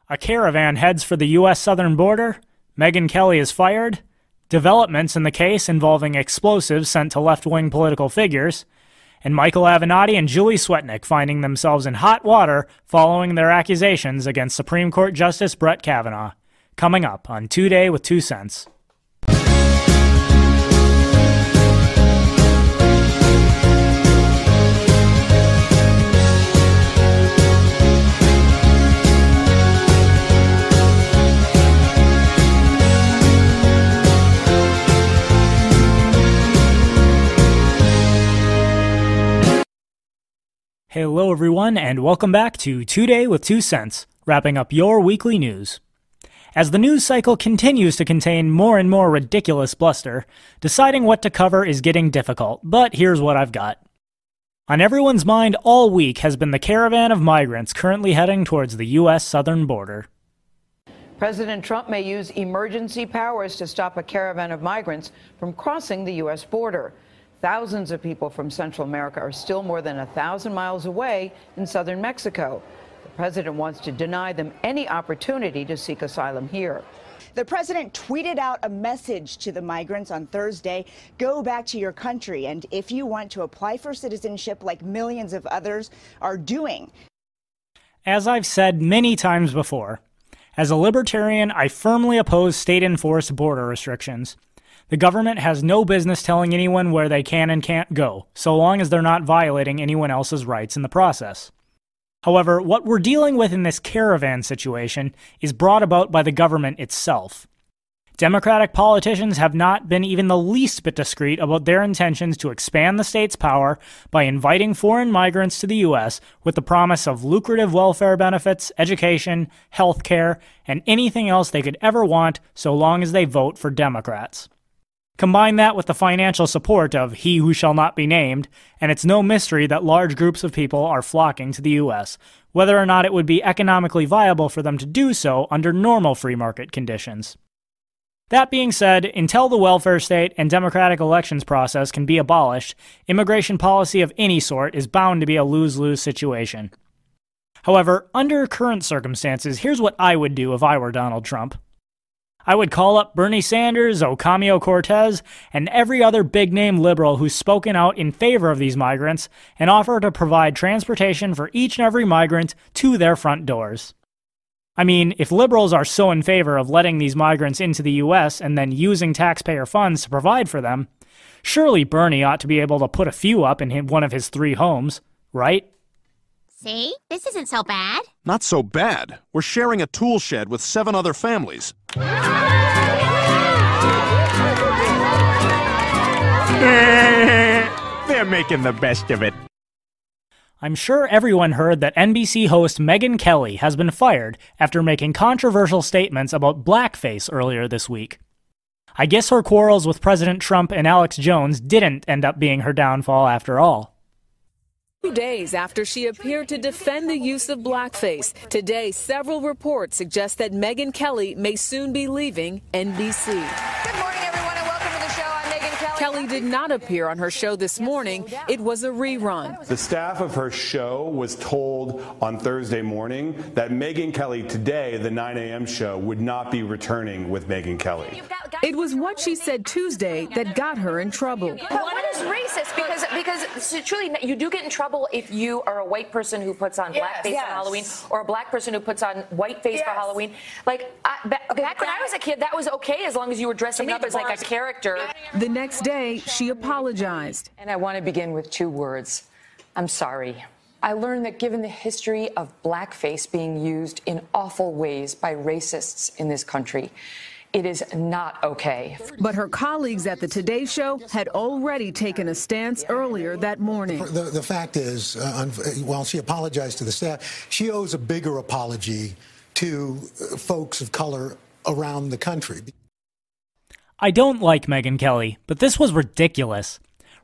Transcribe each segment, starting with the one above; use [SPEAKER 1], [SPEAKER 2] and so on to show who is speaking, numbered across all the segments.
[SPEAKER 1] A caravan heads for the U.S. southern border, Megyn Kelly is fired, developments in the case involving explosives sent to left-wing political figures, and Michael Avenatti and Julie Swetnick finding themselves in hot water following their accusations against Supreme Court Justice Brett Kavanaugh. Coming up on Today with 2 Cents. Hello everyone, and welcome back to Today with 2 Cents, wrapping up your weekly news. As the news cycle continues to contain more and more ridiculous bluster, deciding what to cover is getting difficult, but here's what I've got. On everyone's mind all week has been the caravan of migrants currently heading towards the U.S. southern border.
[SPEAKER 2] President Trump may use emergency powers to stop a caravan of migrants from crossing the U.S. border. Thousands of people from Central America are still more than 1,000 miles away in southern Mexico. The president wants to deny them any opportunity to seek asylum here.
[SPEAKER 3] The president tweeted out a message to the migrants on Thursday: go back to your country, and if you want to apply for citizenship like millions of others are doing.
[SPEAKER 1] As I've said many times before, as a libertarian, I firmly oppose state-enforced border restrictions. The government has no business telling anyone where they can and can't go, so long as they're not violating anyone else's rights in the process. However, what we're dealing with in this caravan situation is brought about by the government itself. Democratic politicians have not been even the least bit discreet about their intentions to expand the state's power by inviting foreign migrants to the U.S. with the promise of lucrative welfare benefits, education, health care, and anything else they could ever want so long as they vote for Democrats. Combine that with the financial support of he who shall not be named, and it's no mystery that large groups of people are flocking to the U.S., whether or not it would be economically viable for them to do so under normal free market conditions. That being said, until the welfare state and democratic elections process can be abolished, immigration policy of any sort is bound to be a lose-lose situation. However, under current circumstances, here's what I would do if I were Donald Trump. I would call up Bernie Sanders, Ocasio-Cortez, and every other big-name liberal who's spoken out in favor of these migrants and offer to provide transportation for each and every migrant to their front doors. I mean, if liberals are so in favor of letting these migrants into the U.S. and then using taxpayer funds to provide for them, surely Bernie ought to be able to put a few up in one of his 3 homes, right?
[SPEAKER 4] See? This isn't so bad.
[SPEAKER 5] Not so bad. We're sharing a tool shed with 7 other families.
[SPEAKER 6] They're making the best of it.
[SPEAKER 1] I'm sure everyone heard that NBC host Megyn Kelly has been fired after making controversial statements about Blackface earlier this week. I guess her quarrels with President Trump and Alex Jones didn't end up being her downfall after all.
[SPEAKER 7] 2 days after she appeared to defend the use of blackface, today several reports suggest that Megyn Kelly may soon be leaving NBC.
[SPEAKER 2] Good morning, everyone, and welcome to the show. I'm Megyn Kelly.
[SPEAKER 7] Kelly did not appear on her show this morning. It was a rerun.
[SPEAKER 8] The staff of her show was told on Thursday morning that Megyn Kelly today, the 9 a.m. show, would not be returning with Megyn Kelly.
[SPEAKER 7] It was what she said Tuesday that got her in trouble.
[SPEAKER 9] What is racist? Because truly, you do get in trouble if you are a white person who puts on blackface for Halloween, or a black person who puts on whiteface for Halloween. Like, back when I was a kid, that was okay as long as you were dressing up as like a character.
[SPEAKER 7] The next day, she apologized.
[SPEAKER 9] And I want to begin with 2 words. I'm sorry. I learned that given the history of blackface being used in awful ways by racists in this country, it is not okay.
[SPEAKER 7] But her colleagues at the Today Show had already taken a stance earlier that morning.
[SPEAKER 10] The fact is, while she apologized to the staff, she owes a bigger apology to folks of color around the country.
[SPEAKER 1] I don't like Megyn Kelly, but this was ridiculous.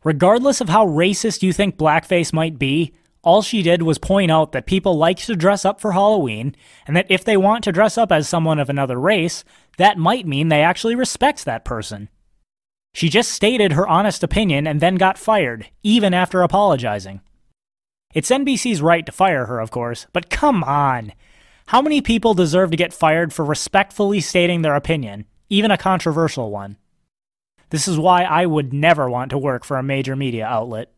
[SPEAKER 1] Regardless of how racist you think blackface might be, all she did was point out that people like to dress up for Halloween, and that if they want to dress up as someone of another race, that might mean they actually respect that person. She just stated her honest opinion and then got fired, even after apologizing. It's NBC's right to fire her, of course, but come on! How many people deserve to get fired for respectfully stating their opinion, even a controversial one? This is why I would never want to work for a major media outlet.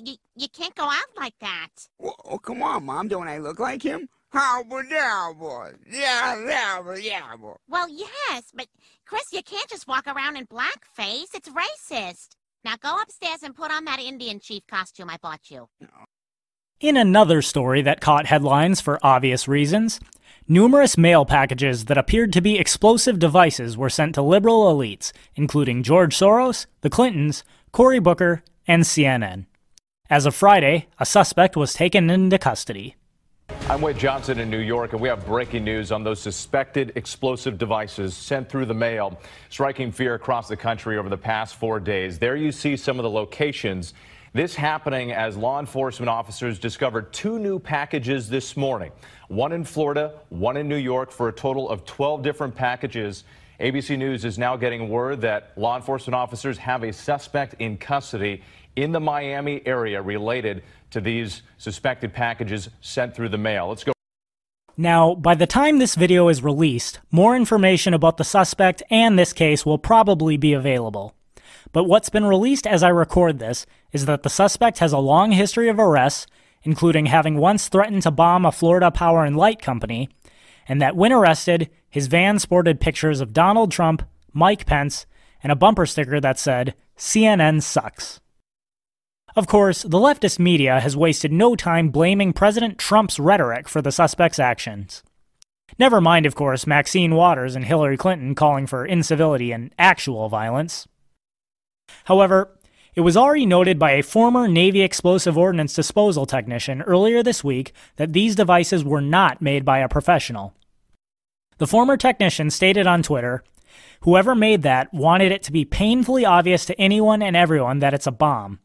[SPEAKER 4] You can't go out like that.
[SPEAKER 11] Oh, come on, Mom. Don't I look like him? How yeah, boy. Yeah, boy.
[SPEAKER 4] Well, yes, but Chris, you can't just walk around in blackface. It's racist. Now go upstairs and put on that Indian chief costume I bought you.
[SPEAKER 1] In another story that caught headlines for obvious reasons, numerous mail packages that appeared to be explosive devices were sent to liberal elites, including George Soros, the Clintons, Cory Booker, and CNN. As of Friday, a suspect was taken into custody.
[SPEAKER 12] I'm Wade Johnson in New York, and we have breaking news on those suspected explosive devices sent through the mail, striking fear across the country over the past 4 days. There you see some of the locations. This happening as law enforcement officers discovered 2 new packages this morning, one in Florida, one in New York, for a total of 12 different packages. ABC News is now getting word that law enforcement officers have a suspect in custody in the Miami area related to these suspected packages sent through the mail. Let's go.
[SPEAKER 1] Now, by the time this video is released, more information about the suspect and this case will probably be available. But what's been released as I record this is that the suspect has a long history of arrests, including having once threatened to bomb a Florida power and light company, and that when arrested, his van sported pictures of Donald Trump, Mike Pence, and a bumper sticker that said, "CNN sucks." Of course, the leftist media has wasted no time blaming President Trump's rhetoric for the suspect's actions. Never mind, of course, Maxine Waters and Hillary Clinton calling for incivility and actual violence. However, it was already noted by a former Navy explosive ordnance disposal technician earlier this week that these devices were not made by a professional. The former technician stated on Twitter, "Whoever made that wanted it to be painfully obvious to anyone and everyone that it's a bomb.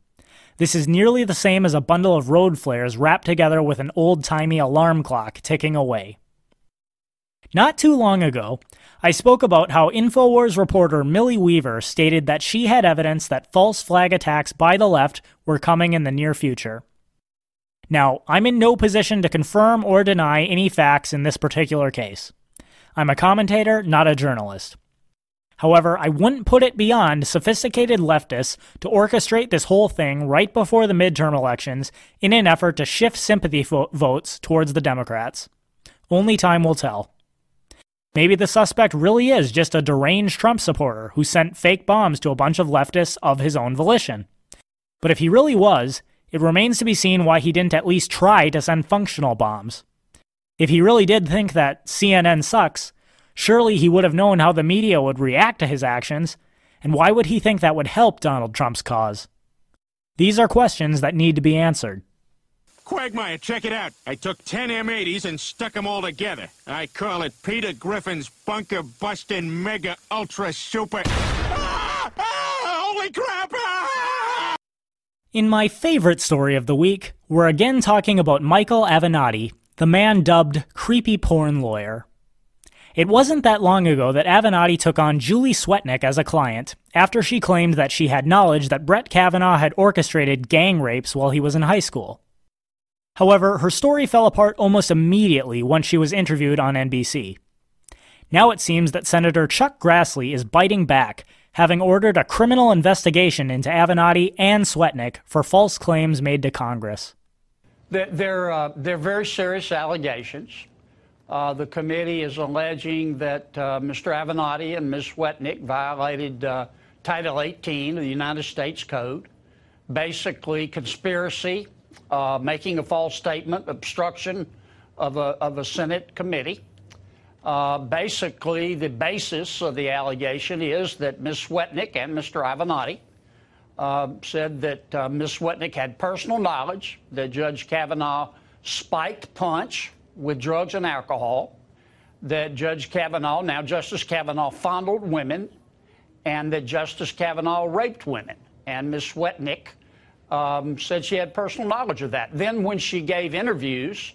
[SPEAKER 1] This is nearly the same as a bundle of road flares wrapped together with an old-timey alarm clock ticking away." Not too long ago, I spoke about how InfoWars reporter Millie Weaver stated that she had evidence that false flag attacks by the left were coming in the near future. Now, I'm in no position to confirm or deny any facts in this particular case. I'm a commentator, not a journalist. However, I wouldn't put it beyond sophisticated leftists to orchestrate this whole thing right before the midterm elections in an effort to shift sympathy votes towards the Democrats. Only time will tell. Maybe the suspect really is just a deranged Trump supporter who sent fake bombs to a bunch of leftists of his own volition. But if he really was, it remains to be seen why he didn't at least try to send functional bombs. If he really did think that CNN sucks, surely he would have known how the media would react to his actions, and why would he think that would help Donald Trump's cause? These are questions that need to be answered.
[SPEAKER 6] Quagmire, check it out. I took 10 M80s and stuck them all together. I call it Peter Griffin's bunker-busting mega ultra super... holy crap!
[SPEAKER 1] In my favorite story of the week, we're again talking about Michael Avenatti, the man dubbed creepy porn lawyer. It wasn't that long ago that Avenatti took on Julie Swetnick as a client, after she claimed that she had knowledge that Brett Kavanaugh had orchestrated gang rapes while he was in high school. However, her story fell apart almost immediately once she was interviewed on NBC. Now it seems that Senator Chuck Grassley is biting back, having ordered a criminal investigation into Avenatti and Swetnick for false claims made to Congress.
[SPEAKER 13] They're very serious allegations. The committee is alleging that Mr. Avenatti and Ms. Swetnick violated Title 18 of the United States Code, basically conspiracy, making a false statement, obstruction of a Senate committee. Basically, the basis of the allegation is that Ms. Swetnick and Mr. Avenatti said that Ms. Swetnick had personal knowledge that Judge Kavanaugh spiked punch with drugs and alcohol, that Judge Kavanaugh, now Justice Kavanaugh, fondled women, and that Justice Kavanaugh raped women. And Ms. Swetnick said she had personal knowledge of that. Then when she gave interviews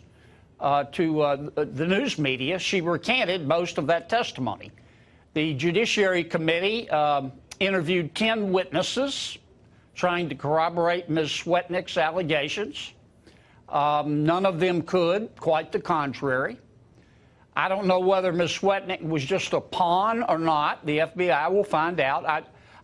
[SPEAKER 13] to the news media, she recanted most of that testimony. The Judiciary Committee interviewed 10 witnesses trying to corroborate Ms. Swetnick's allegations. None of them could, quite the contrary. I don't know whether Ms. Swetnick was just a pawn or not. The FBI will find out.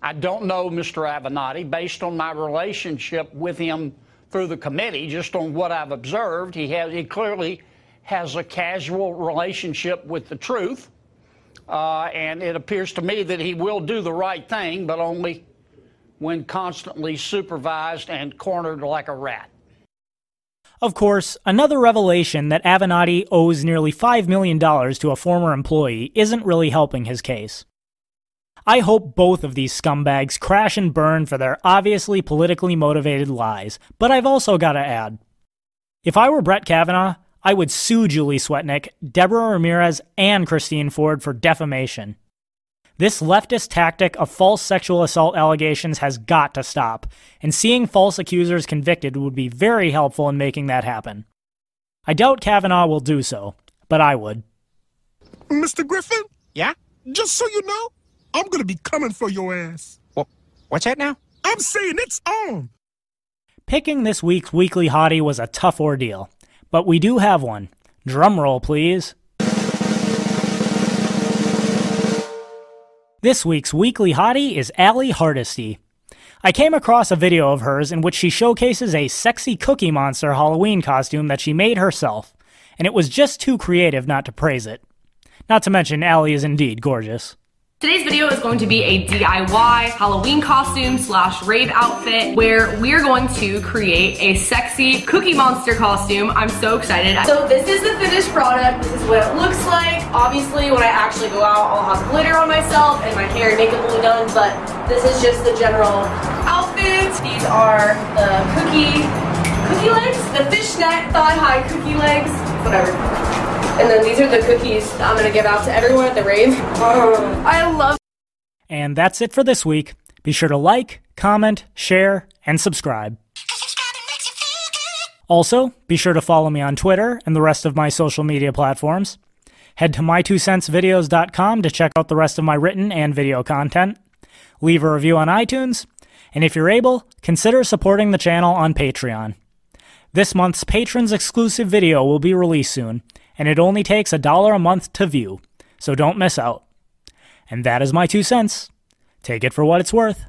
[SPEAKER 13] I don't know Mr. Avenatti. Based on my relationship with him through the committee, just on what I've observed, he clearly has a casual relationship with the truth. And it appears to me that he will do the right thing, but only when constantly supervised and cornered like a rat.
[SPEAKER 1] Of course, another revelation that Avenatti owes nearly $5 million to a former employee isn't really helping his case. I hope both of these scumbags crash and burn for their obviously politically motivated lies, but I've also got to add, if I were Brett Kavanaugh, I would sue Julie Swetnick, Deborah Ramirez, and Christine Ford for defamation. This leftist tactic of false sexual assault allegations has got to stop, and seeing false accusers convicted would be very helpful in making that happen. I doubt Kavanaugh will do so, but I would.
[SPEAKER 11] Mr. Griffin?
[SPEAKER 6] Yeah?
[SPEAKER 11] Just so you know, I'm gonna be coming for your ass.
[SPEAKER 6] What's that now?
[SPEAKER 11] I'm saying it's on.
[SPEAKER 1] Picking this week's Weekly Hottie was a tough ordeal, but we do have one. Drum roll, please. This week's Weekly Hottie is Ally Hardesty. I came across a video of hers in which she showcases a sexy Cookie Monster Halloween costume that she made herself, and it was just too creative not to praise it. Not to mention, Ally is indeed gorgeous.
[SPEAKER 14] Today's video is going to be a DIY Halloween costume / rave outfit where we're going to create a sexy Cookie Monster costume. I'm so excited. So this is the finished product. This is what it looks like. Obviously, when I actually go out, I'll have glitter on myself and my hair and makeup will be done, but this is just the general outfit. These are the cookie legs, the fishnet thigh-high cookie legs, whatever. And then these are the cookies that I'm going to give out to everyone at the rave. I love.
[SPEAKER 1] And that's it for this week. Be sure to like, comment, share, and subscribe. Also, be sure to follow me on Twitter and the rest of my social media platforms. Head to my2centsvideos.com to check out the rest of my written and video content. Leave a review on iTunes. And if you're able, consider supporting the channel on Patreon. This month's patrons exclusive video will be released soon, and it only takes $1 a month to view, so don't miss out. And that is my 2 cents. Take it for what it's worth.